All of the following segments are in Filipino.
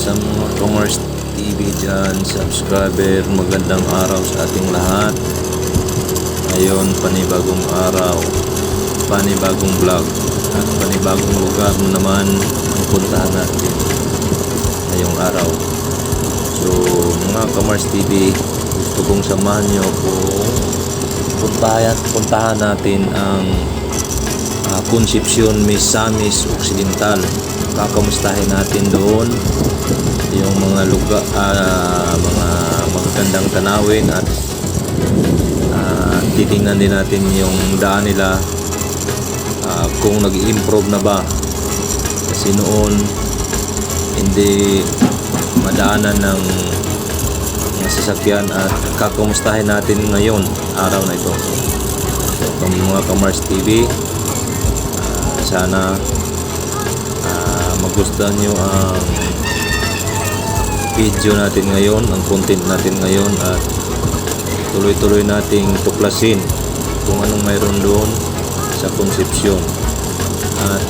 sa mga Commerce TV dyan, subscriber, magandang araw sa ating lahat. Ngayon, panibagong araw, panibagong vlog, at panibagong lugar naman ang puntahan natin ngayong araw. So, mga Commerce TV, gusto kong samahan nyo kung puntahan natin ang Concepcion, Misamis Occidental. Kakamustahin natin doon yung mga lugar, mga magagandang tanawin, at titingnan din natin yung daan nila, kung nag-improve na ba, kasi noon hindi madaanan ng sasakyan. At kakamustahin natin ngayon, araw na ito. So, mga Commerce TV, sana magustuhan nyo ang video natin ngayon, ang content natin ngayon, at tuloy-tuloy nating tuklasin kung anong mayroon doon sa Concepcion. At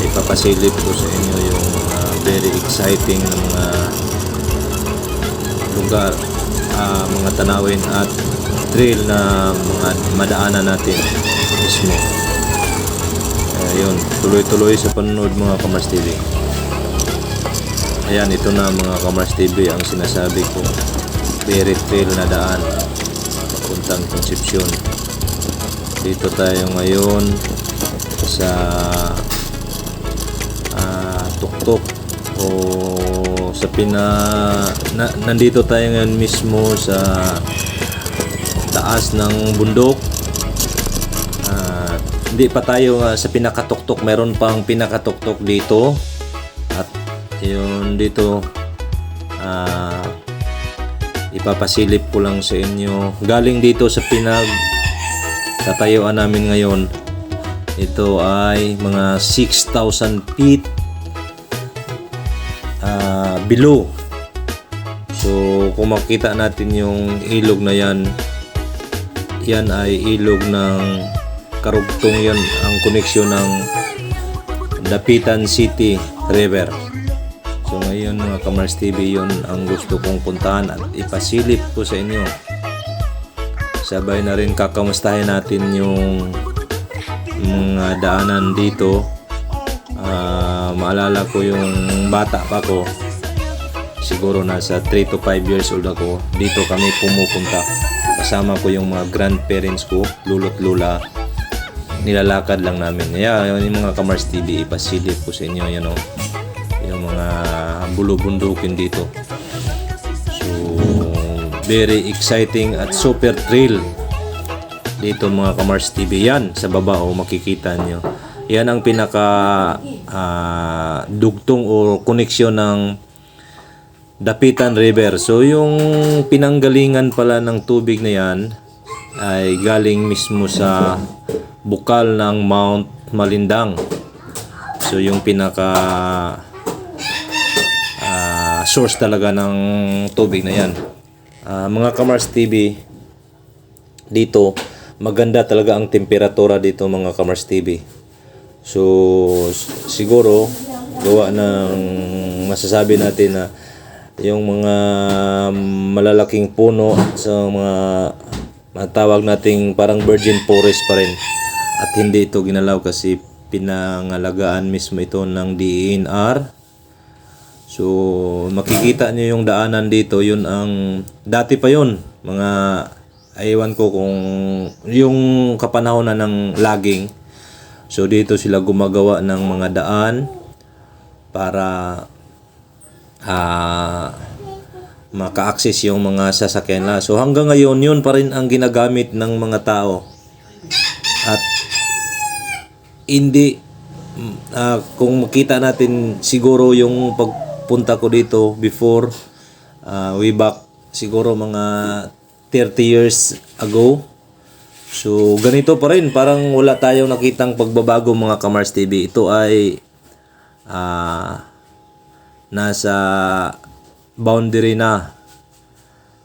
ipapasilip ko sa inyo yung very exciting na mga lugar, mga tanawin at trail na mga madaanan natin mismo. Ayun, tuloy-tuloy sa panonood, mga Commerce TV. Ayan, ito na mga Commerce TV ang sinasabi ko, very trail na daan papuntang Concepcion. Dito tayo ngayon sa tuktok, o sa nandito tayo ngayon mismo sa taas ng bundok. Hindi pa tayo sa pinakatuktok, meron pang pinakatuktok dito. At yun dito, ipapasilip ko lang sa inyo, galing dito sa tatayuan namin ngayon. Ito ay mga 6,000 feet below. So kung makita natin yung ilog na yan ay ilog ng Karugtong. Yan ang koneksyon ng Dapitan City River. So ngayon, mga Commerce TV, yun ang gusto kong puntahan at ipasilip ko sa inyo. Sabay na rin kakamustahin natin yung mga daanan dito. Maalala ko yung bata pa ko, siguro nasa 3 to 5 years old ako, dito kami pumupunta. Kasama ko yung mga grandparents ko, lolo't lola. Nilalakad lang namin. Yung mga Commerce TV, ipasilip ko sa inyo yan, yung mga bulubundukin dito. So very exciting at super thrill dito, mga Commerce TV. Yan sa baba, makikita nyo, yan ang pinaka dugtong o koneksyon ng Dapitan River. So yung pinanggalingan pala ng tubig na yan ay galing mismo sa bukal ng Mount Malindang. So yung pinaka source talaga ng tubig na yan. Mga Commerce TV, dito maganda talaga ang temperatura dito, mga Commerce TV. So siguro gawa ng masasabi natin na yung mga malalaking puno sa mga matawag nating parang virgin forest pa rin, at hindi ito ginalaw kasi pinangalagaan mismo ito ng DENR. So makikita nyo yung daanan dito, yun ang dati pa yun, mga aywan ko kung yung kapanahon na ng logging. So dito sila gumagawa ng mga daan para maka-access yung mga sasakyan na. So hanggang ngayon, yun pa rin ang ginagamit ng mga tao. At hindi, kung makita natin siguro yung pagpunta ko dito before, way back siguro mga 30 years ago. So ganito pa rin, parang wala tayong nakitang pagbabago, mga Commerce TV. Ito ay nasa boundary na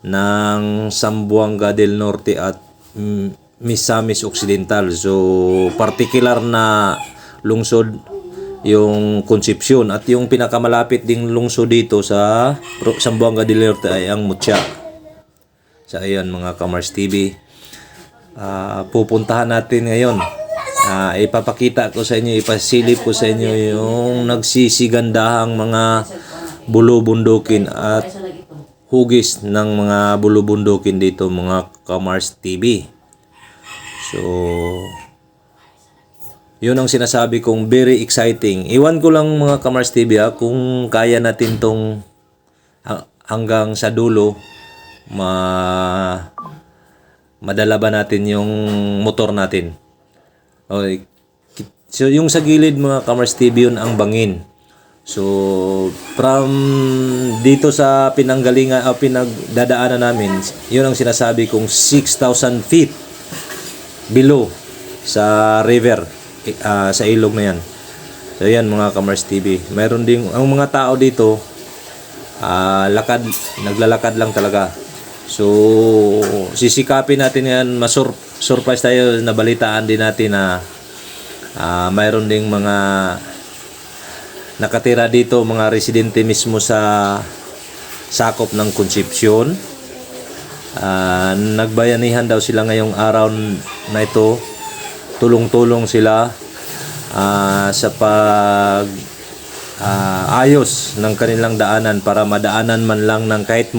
ng Zamboanga del Norte at Misamis Occidental. So particular na lungsod yung Concepcion, at yung pinakamalapit ding lungsod dito sa Zamboanga del Norte ay ang Mutia. So ayan mga Kamars TV, pupuntahan natin ngayon. Ipapakita ko sa inyo, ipasilip ko sa inyo yung nagsisigandahang mga bulubundukin at hugis ng mga bulubundukin dito mga Kamars TV. So yun ang sinasabi kong very exciting. Iwan ko lang mga Kamars TV kung kaya natin tong hanggang sa dulo madala ba natin yung motor natin. Okay. So yung sa gilid mga Kamars TV yun ang bangin. So from dito sa pinanggalingan pinagdadaanan namin, yun ang sinasabi kong 6,000 feet below sa river, sa ilog na yan. So yan mga Kamars TV, mayroon ding ang mga tao dito naglalakad lang talaga. So sisikapin natin yan, surprise tayo, nabalitaan din natin na mayroon ding mga nakatira dito, mga residente mismo sa sakop ng Concepcion. Nagbayanihan daw sila ngayong araw na ito. Tulong-tulong sila sa pag ayos ng kanilang daanan para madaanan man lang ng kahit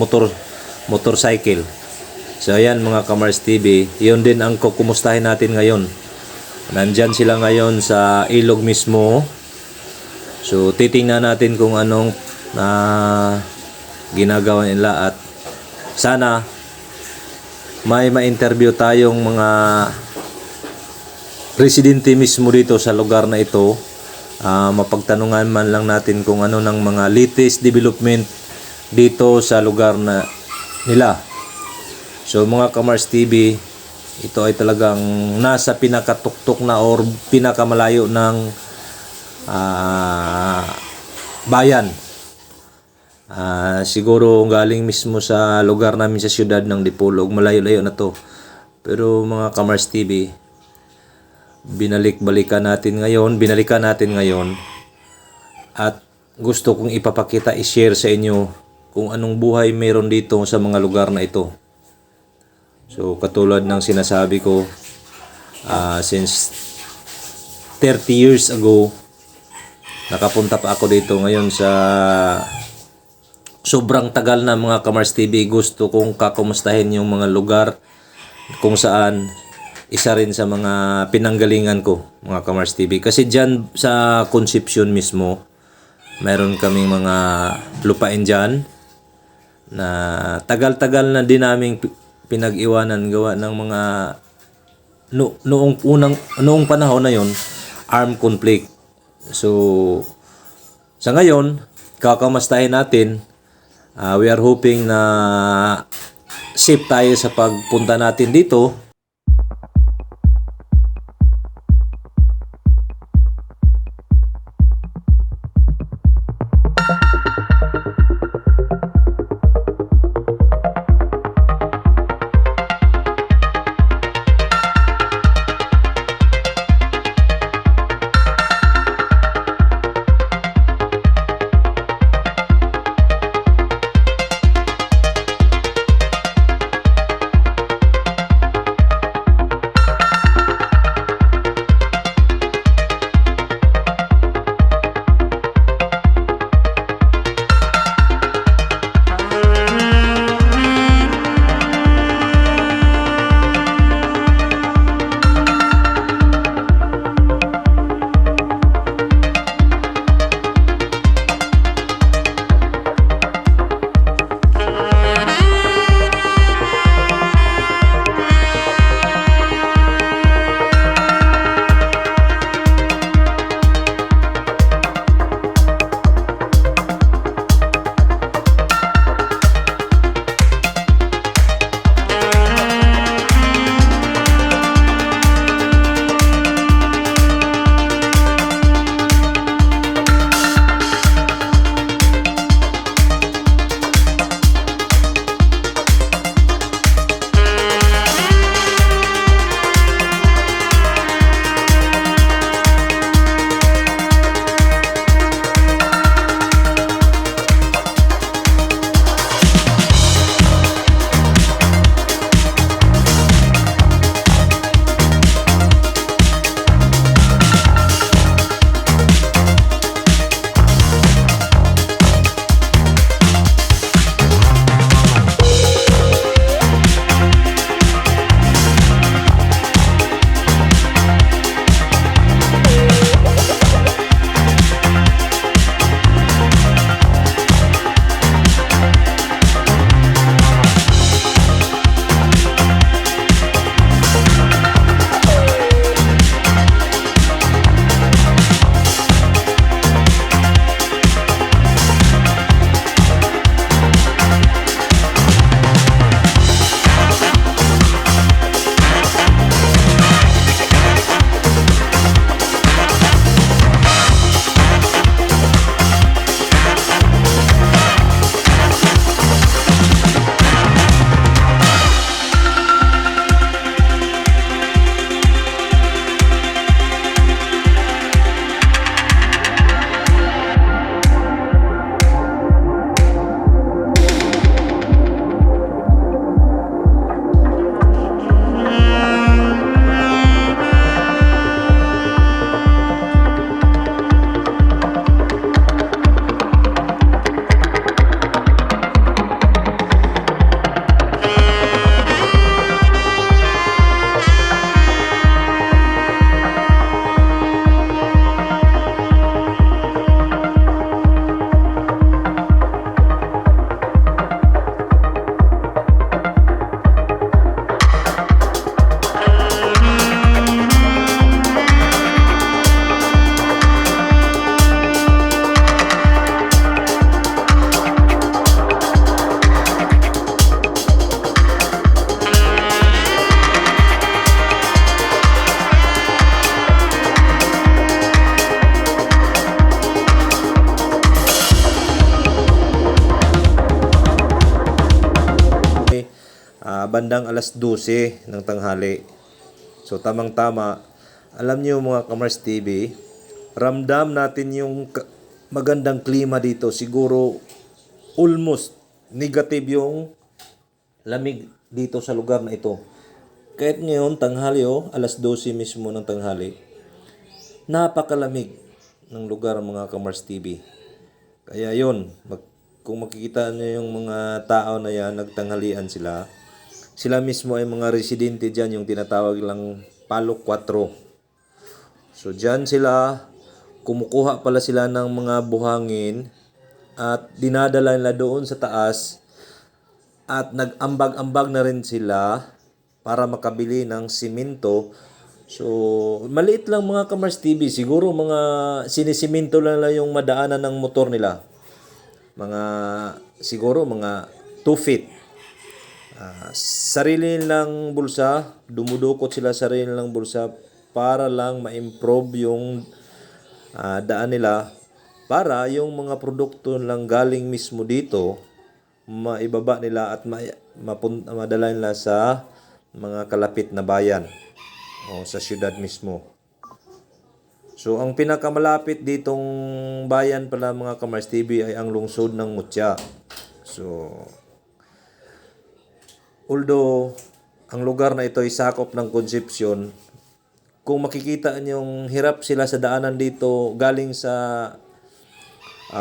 motorcycle. So ayan mga Kamars TV, yun din ang kukumustahin natin ngayon. Nandyan sila ngayon sa ilog mismo. So titingnan natin kung anong ginagawa nila, at sana may ma-interview tayong mga residente mismo dito sa lugar na ito. Mapagtanungan man lang natin kung ano ng mga latest development dito sa lugar na nila. So mga Kamars TV, ito ay talagang nasa pinakatuktok na or pinakamalayo ng bayan. Siguro galing mismo sa lugar namin sa siyudad ng Dipolog, malayo-layo na to. Pero mga Kamars TV, binalikan natin ngayon at gusto kong ipapakita, i-share sa inyo kung anong buhay meron dito sa mga lugar na ito. So katulad ng sinasabi ko, since 30 years ago nakapunta pa ako dito. Ngayon sa sobrang tagal na mga Kamars TV, gusto kong kakumustahin yung mga lugar kung saan isa rin sa mga pinanggalingan ko mga Kamars TV. Kasi dyan sa Concepcion mismo, meron kaming mga lupain dyan na tagal-tagal na din naming pinag-iwanan gawa ng mga noong panahon na yon, armed conflict. So sa ngayon kakamustahin natin, we are hoping na safe tayo sa pagpunta natin dito. bandang alas 12 ng tanghali. So tamang-tama, alam niyo mga Kamars TV, ramdam natin yung magandang klima dito. Siguro almost negative yung lamig dito sa lugar na ito. Kahit ngayon, tanghali alas 12 mismo ng tanghali, napakalamig ng lugar mga Kamars TV. Kaya yun, kung makikita nyo yung mga tao na yan, nagtanghalian sila, sila mismo ay mga residente dyan, yung tinatawag lang Palo 4. So dyan sila, kumukuha pala sila ng mga buhangin at dinadala nila doon sa taas at nag-ambag-ambag na rin sila para makabili ng simento. So, maliit lang mga Kamars TV. Siguro mga sinisiminto lang yung madaanan ng motor nila. Siguro mga 2 feet. Sarili nilang bulsa, dumudukot sila sarili nilang bulsa para lang ma-improve yung daan nila para yung mga produkto lang galing mismo dito maibaba nila at madala nila sa mga kalapit na bayan o sa syudad mismo. So ang pinakamalapit ditong bayan pala mga Kamars TV ay ang lungsod ng Mutya. So although ang lugar na ito ay sakop ng Concepcion, kung makikita niyong hirap sila sa daanan dito galing sa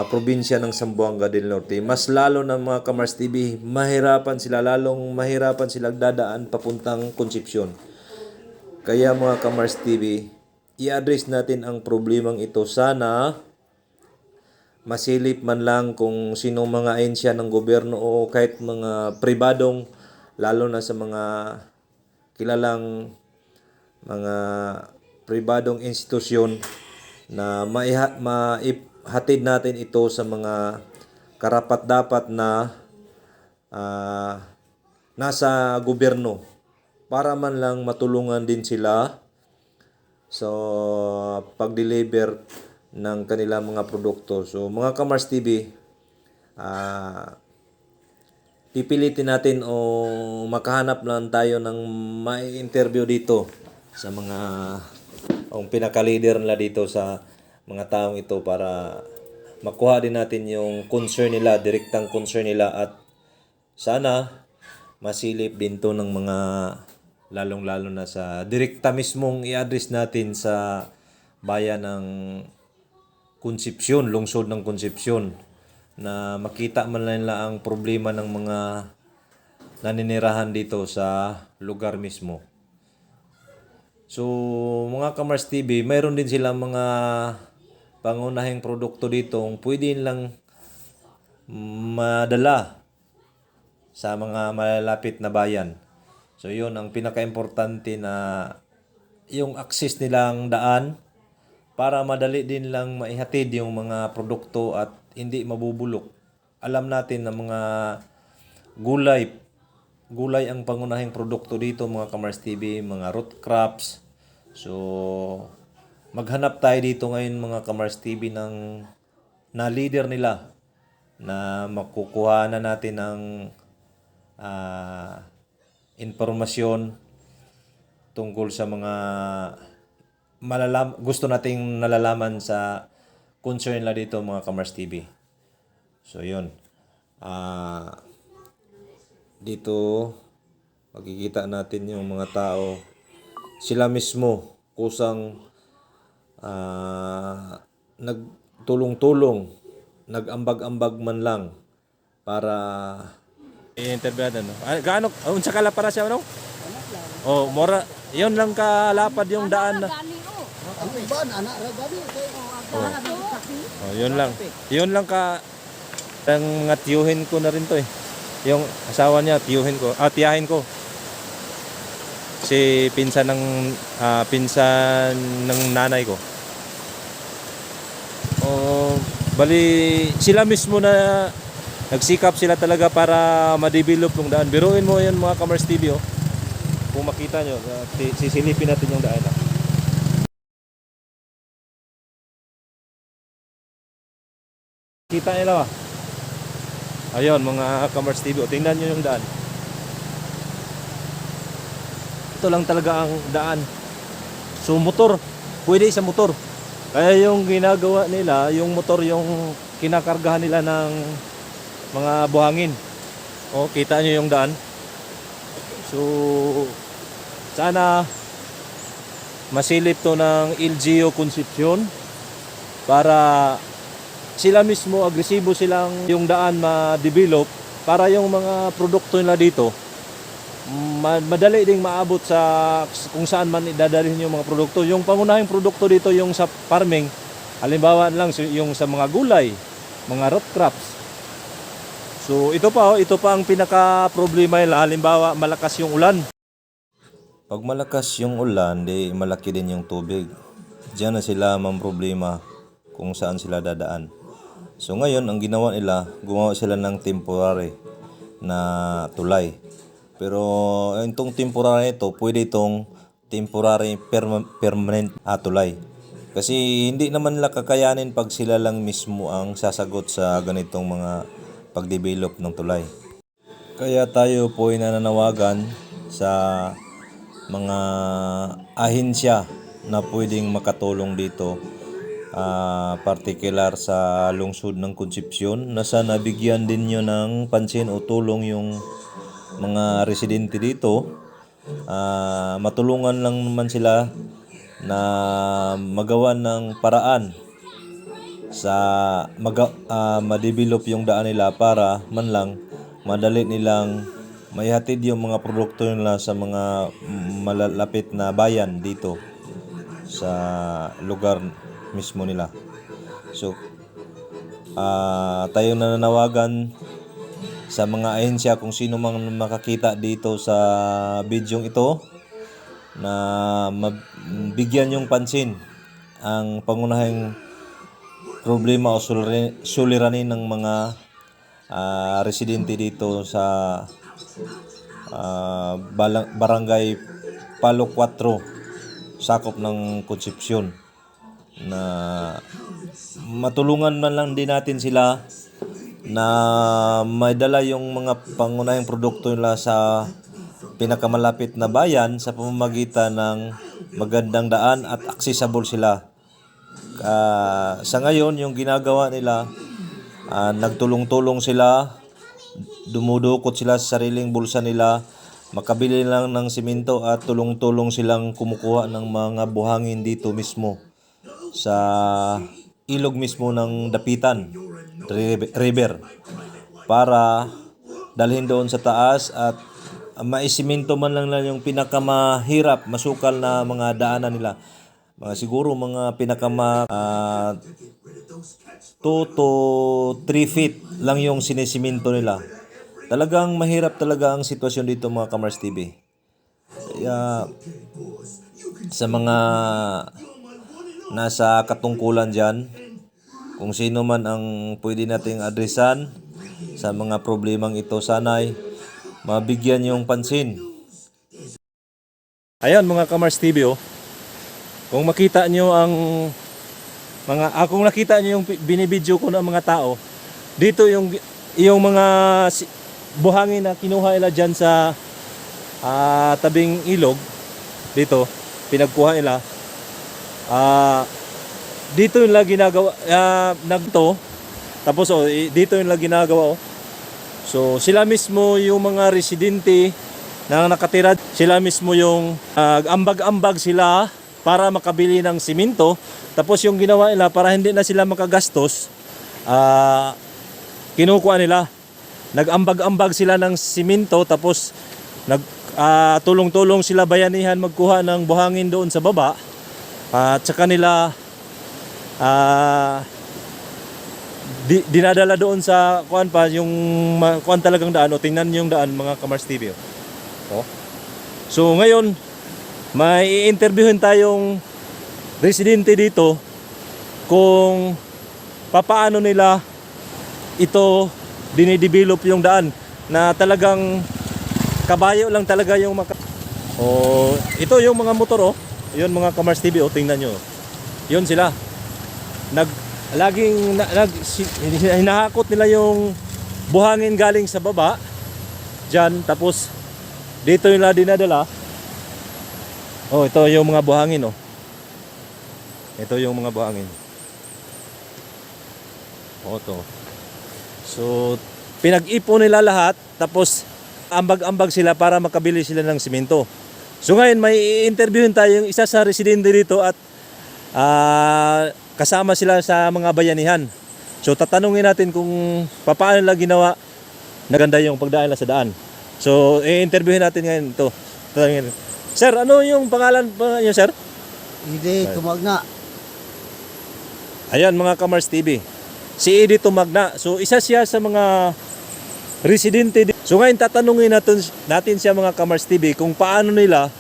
probinsya ng Zamboanga del Norte, mas lalo na mga Kamars TV, lalong mahirapan sila dadaan papuntang Concepcion. Kaya mga Kamars TV, i-address natin ang problemang ito. Sana masilip man lang kung sino mga ahensya ng gobyerno o kahit mga pribadong, lalo na sa mga kilalang mga pribadong institusyon na hatid natin ito sa mga karapat-dapat na nasa gobyerno para man lang matulungan din sila sa pag-deliver ng kanilang mga produkto. So mga Kamars TV, pipilitin natin o makahanap lang tayo ng may interview dito sa mga pinaka-leader nila dito sa mga taong ito para makuha din natin yung concern nila, direktang concern nila at sana masilip din to ng mga lalong-lalo na sa direkta mismong i-address natin sa bayan ng Concepcion, lungsod ng Concepcion, na makita man lang nila ang problema ng mga naninirahan dito sa lugar mismo. So mga Kamars TV, mayroon din silang mga pangunahing produkto dito pwede lang madala sa mga malalapit na bayan. So yun ang pinaka-importante, na yung access nilang daan para madali din lang maihatid yung mga produkto at hindi mabubulok. Alam natin na mga gulay ang pangunahing produkto dito mga Kamars TV, mga root crops. So maghanap tayo dito ngayon mga Kamars TV ng leader nila na makukuha na natin ng informasyon tungkol sa mga gusto nating nalalaman sa concern nila dito mga Kamars TV. So yun, dito makikita natin yung mga tao, sila mismo kusang nagtulong-tulong, nag-ambag-ambag man lang para i-interview natin. Gaano unsa kala para siya mora yon lang kalapad yung daan na. Yun lang. Yun lang ang mga tiyuhin ko na rin to eh. Yung asawa niya, tiyahin ko. Si pinsan ng nanay ko. Bali sila mismo na nagsikap sila talaga para ma-develop yung daan. Biruin mo yun mga Kamars TV kung makita nyo, sisilipin natin yung daan. Kita nila ayun mga Kamars TV, tingnan nyo yung daan. ito lang talaga ang daan. So motor, pwede sa motor. Kaya yung ginagawa nila, yung motor yung kinakargahan nila ng mga buhangin. O, kita nyo yung daan. So sana masilip to ng LGU Concepcion para sila mismo agresibo silang yung daan ma-develop para yung mga produkto nila dito madali ding maabot sa kung saan man idadalhin yung mga produkto. Yung pangunahing produkto dito yung sa farming, halimbawa lang yung sa mga gulay, mga root crops. So ito pa ang pinaka problema nila, halimbawa malakas yung ulan. Pag malakas yung ulan, di malaki din yung tubig. Diyan na sila problema kung saan sila dadaan. So ngayon, ang ginawa nila, gumawa sila ng temporary na tulay. Pero itong temporary ito, pwede itong temporary permanent tulay. Kasi hindi naman nila kakayanin pag sila lang mismo ang sasagot sa ganitong mga pag-develop ng tulay. Kaya tayo po ay nananawagan sa mga ahensya na pwedeng makatulong dito, particular sa lungsod ng Concepcion, na sana bigyan din nyo ng pansin o tulong yung mga residente dito. Matulungan lang naman sila na magawa ng paraan sa ma-develop yung daan nila para man lang madali nilang maihatid yung mga produkto nila sa mga malalapit na bayan dito sa lugar mismo nila. So tayo nananawagan sa mga ahensya, kung sino mang makakita dito sa bidyong ito, na mabigyan yung pansin ang pangunahing problema o suliranin ng mga residente dito sa barangay Palo 4, sakop ng Concepcion, na matulungan man lang din natin sila na may dala yung mga pangunahing produkto nila sa pinakamalapit na bayan sa pamamagitan ng magandang daan at accessible sila. Sa ngayon, yung ginagawa nila, nagtulong-tulong sila, dumudukot sila sa sariling bulsa nila, makabili lang ng simento at tulong-tulong silang kumukuha ng mga buhangin dito mismo sa ilog mismo ng Dapitan River para dalhin doon sa taas at maisimento man lang yung pinakamahirap masukal na mga daanan nila. Siguro mga 2 to 3 feet lang yung sinisiminto nila. Talagang mahirap talaga ang sitwasyon dito mga Kamars TV. Kaya sa mga nasa katungkulan dyan, kung sino man ang pwede nating adresan sa mga problemang ito, sana'y mabigyan yung pansin. Ayan mga Kamars TV, kung makita nyo ang kung nakita nyo yung binibidyo ko ng mga tao, dito yung mga buhangin na kinuha nila dyan sa tabing ilog, dito pinagkuha nila. Dito yung ginagawa tapos dito yung ginagawa. So sila mismo yung mga residente na nakatira, sila mismo yung ambag-ambag sila para makabili ng simento. Tapos yung ginawa nila para hindi na sila makagastos, kinukuha nila, nag-ambag-ambag sila ng simento, tapos tulong-tulong sila bayanihan magkuha ng buhangin doon sa baba, at saka nila dinadala doon sa yung talagang daan. Tingnan niyo yung daan mga Kamars TV. So ngayon may i-interviewin tayong residente dito kung papaano nila ito dinidevelop yung daan, na talagang kabayo lang talaga yung ito yung mga motor. Yun mga Kamars TV, tingnan nyo. Yun sila. Hinahakot nila yung buhangin galing sa baba dyan, tapos dito nila dinadala Oh, ito yung mga buhangin, oh. Ito yung mga buhangin. Oh, to. So, pinag-ipon nila lahat, tapos ambag-ambag sila para makabili sila ng simento. So ngayon, may interviewin tayo yung isa sa residente dito at kasama sila sa mga bayanihan. So tatanungin natin kung paano nila ginawa na ganda yung pagdaan nila sa daan. So i-interviewin natin ngayon ito. Tanungin. Sir, ano yung pangalan pa niyo, sir? Hindi, tumagna. Ayan, mga Kamars TV. Si Eddie Tumagna. So isa siya sa mga residente. So ngayon tatanungin natin siya, mga Kamars TV, kung paano nila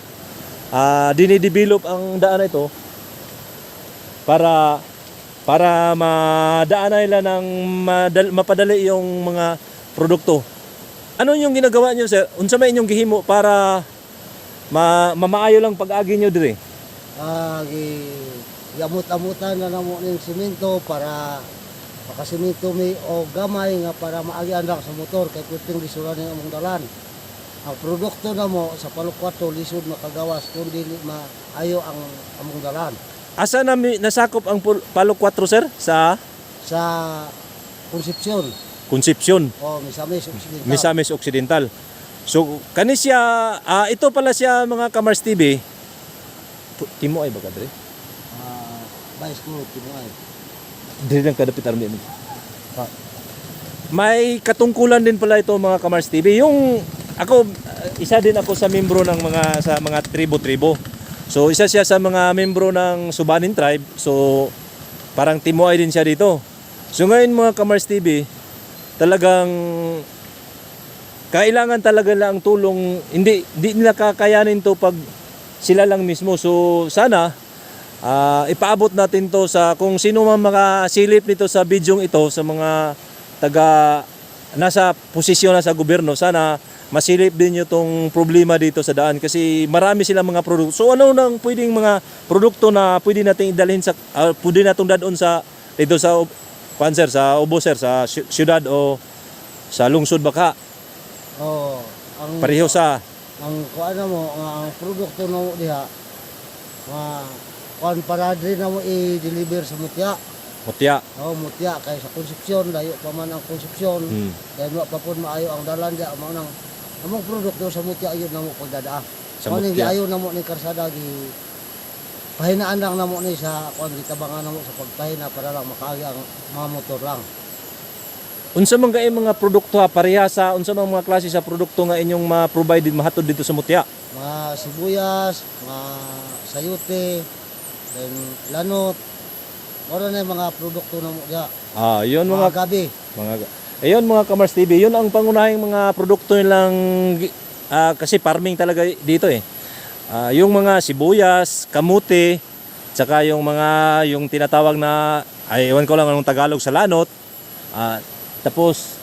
dinidevelop ang daan na ito para madaan nila ng mapadali yung mga produkto. Ano yung ginagawa niyo, sir? Unsa may inyong gihimo para mamaayo lang pag-agi niyo dire? Gamot-amutan na namo ng simento para makasimento mi o gamay nga para maagi andak sa motor kay kuting lisuran ng among dalan. Ang produkto na mo sa palukwato lisod makagawas kundi maayo ang among dalan. Asa na nasakop ang Palo 4, sir? Sa Concepcion Concepcion, o Misamis Occidental. Misamis Occidental. So kani siya ito pala siya, mga Kamars TV. Timo ay baga dire? Vice Group, Timoy. Dire lang kadapit armi. May katungkulan din pala ito, mga Kamars TV. Yung ako, isa din ako sa membro ng mga tribo-tribo. So isa siya sa mga membro ng Subanin tribe. So parang Timoy din siya dito. So ngayon, mga Kamars TV, talagang kailangan talaga lang tulong. Hindi nila kakayanin to pag sila lang mismo. So sana ipaabot natin to sa kung sino man makasilip nito sa bidyong ito, sa mga taga nasa posisyon na sa gobyerno. Sana masilip din nyo tong problema dito sa daan kasi marami silang mga produkto. So ano nang pwedeng mga produkto na pwede nating idalhin sa pwede natong dadon sa dito sa Panser, sa Ubo, sir, sa syudad o sa lungsod baka? Oh, Pareho sa ang kuan na mo ang produkto na mo diha kuan para diri na mo i-deliver sa Mutya. Mutya. Oh, Mutya kay sa Concepcion layo pa man ang Concepcion. Kay wa pa pud maayo ang dalan diha mao nang among produkto sa Mutya ayun na mo pagdadaa. Sa Mao ni Mutya. giayo na mo ni karsada pahinaan lang na mo ni sa kuan gitabangan na mo sa pagpahina para lang makaagi ang mga motor lang. Unsa man gaay mga produkto pareha sa unsa man mga klase sa produkto nga inyong ma-provide mahatod dito sa Mutya? Mga sibuyas, mga sayote, then lanot. Ora na yung mga produkto na mo diha. Yun Mga mga gabi. ayun, mga Kamars TV, yun ang pangunahing mga produkto nilang kasi farming talaga dito eh. Yung mga sibuyas, kamuti, tsaka yung tinatawag na ewan ko lang anong Tagalog sa lanot. Tapos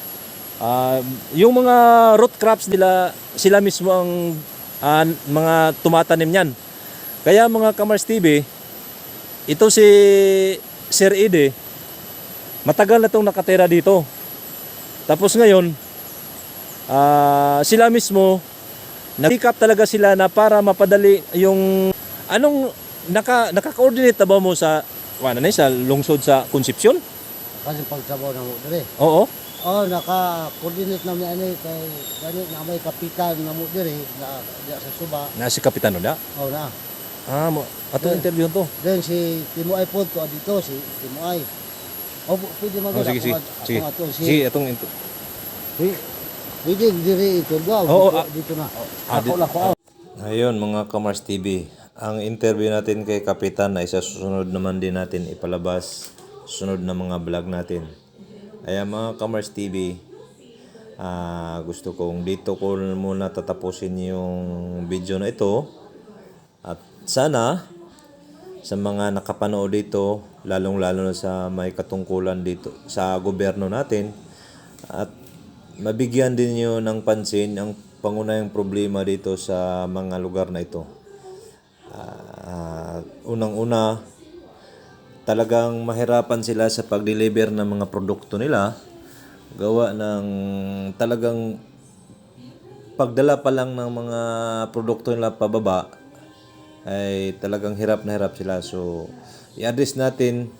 yung mga root crops nila, sila mismo ang mga tumatanim niyan. Kaya, mga Kamars TV, ito si Sir Ede, matagal na itong nakatira dito. Tapos ngayon, sila mismo, nag-pick up talaga sila na para mapadali yung naka-coordinate ba mo sa sa lungsod sa Concepcion? Kasi pagtrabaho na mo dire. Oo. Oh, naka-coordinate na mi ani kay gani na may kapitan na mo dire na diha sa Suba. Na si Kapitan Oda. Oh na. Ato interview to. Then si Timoy pod to dito si Timoy. Oh, pwede magana Sige. si Sige, atong pwede dire ito daw. Oo, Dito na. di- Ako na. Ayun, mga Kamars TV, ang interview natin kay Kapitan ay sa susunod naman din natin ipalabas, sunod na mga vlog natin. Ayan, mga Kamars TV, gusto kong dito ko muna tatapusin yung video na ito. At sana sa mga nakapanood dito, lalong-lalo na sa may katungkulan dito sa gobyerno natin, at mabigyan din niyo ng pansin ang pangunahing problema dito sa mga lugar na ito. Unang-una, talagang mahirapan sila sa pag-deliver ng mga produkto nila. Gawa ng talagang pagdala pa lang ng mga produkto nila pababa, ay talagang hirap na hirap sila. So, i-address natin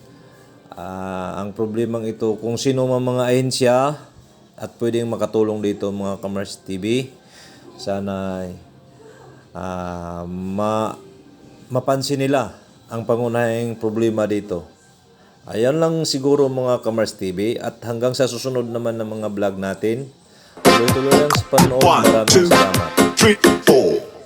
ang problemang ito. Kung sino man mga ahensya at pwedeng makatulong dito mga Kamars TV, sana mapansin nila ang pangunahing problema dito. Ayan lang siguro mga Kamars TV, at hanggang sa susunod naman ng mga vlog natin. Tuloy-tuloy lang sa panood. 1, Maraming 2, salamat. 3, 4.